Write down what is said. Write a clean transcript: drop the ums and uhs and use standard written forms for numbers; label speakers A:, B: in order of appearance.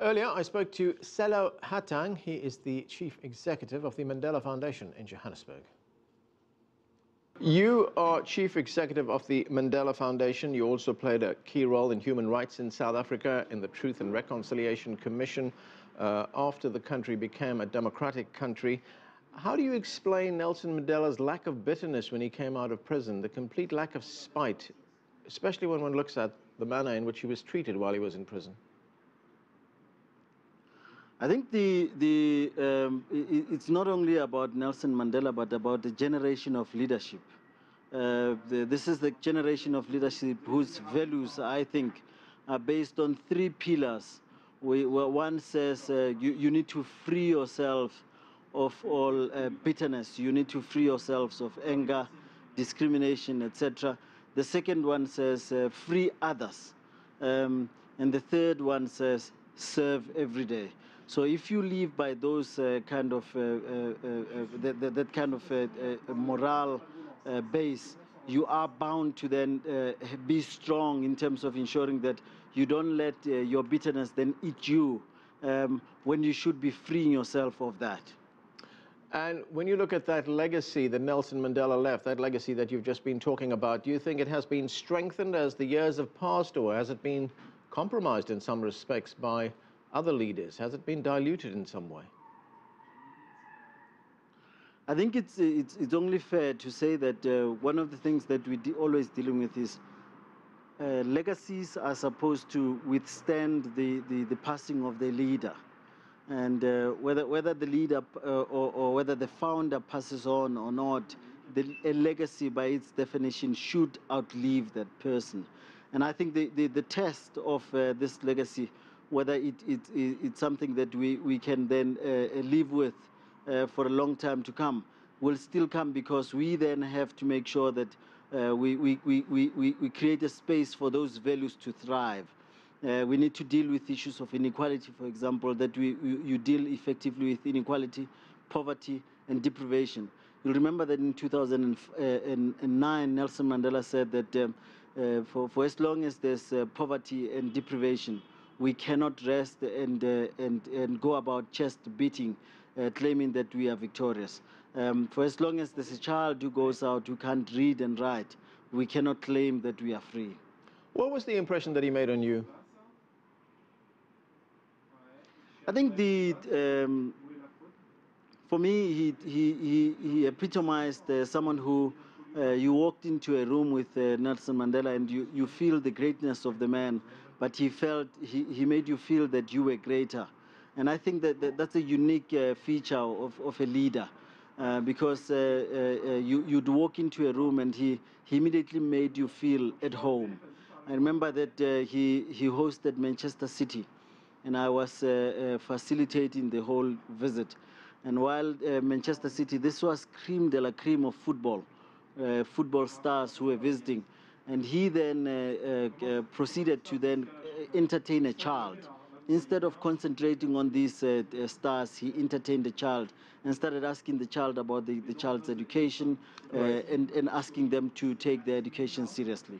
A: Earlier, I spoke to Sello Hatang. He is the chief executive of the Mandela Foundation in Johannesburg. You are chief executive of the Mandela Foundation. You also played a key role in human rights in South Africa, in the Truth and Reconciliation Commission, after the country became a democratic country. How do you explain Nelson Mandela's lack of bitterness when he came out of prison, the complete lack of spite, especially when one looks at the manner in which he was treated while he was in prison?
B: I think it's not only about Nelson Mandela, but about the generation of leadership. This is the generation of leadership whose values, I think, are based on three pillars. One says you need to free yourself of all bitterness. You need to free yourselves of anger, discrimination, etc. The second one says free others. And the third one says serve every day. So if you live by those that kind of moral base, you are bound to then be strong in terms of ensuring that you don't let your bitterness then eat you when you should be freeing yourself of that.
A: And when you look at that legacy that Nelson Mandela left, that legacy that you've just been talking about, do you think it has been strengthened as the years have passed, or has it been compromised in some respects by other leaders? Has it been diluted in some way?
B: I think it's only fair to say that one of the things that we always dealing with is legacies are supposed to withstand the passing of the leader. And whether the leader or whether the founder passes on or not, a legacy by its definition should outlive that person. And I think the test of this legacy, whether it's something that we can then live with for a long time to come, will still come, because we then have to make sure that we create a space for those values to thrive. We need to deal with issues of inequality, for example, that you deal effectively with inequality, poverty, and deprivation. You'll remember that in 2009, Nelson Mandela said that for as long as there's poverty and deprivation, we cannot rest and go about chest beating, claiming that we are victorious. For as long as there's a child who goes out who can't read and write, we cannot claim that we are free.
A: What was the impression that he made on you?
B: I think for me, he epitomized someone who you walked into a room with Nelson Mandela and you feel the greatness of the man, but he made you feel that you were greater. And I think that's a unique feature of a leader, because you'd walk into a room and he immediately made you feel at home. I remember that he hosted Manchester City, and I was facilitating the whole visit. And while Manchester City, this was creme de la creme of football, football stars who were visiting. And he then proceeded to then entertain a child. Instead of concentrating on these stars, he entertained the child and started asking the child about the child's education, and asking them to take their education seriously.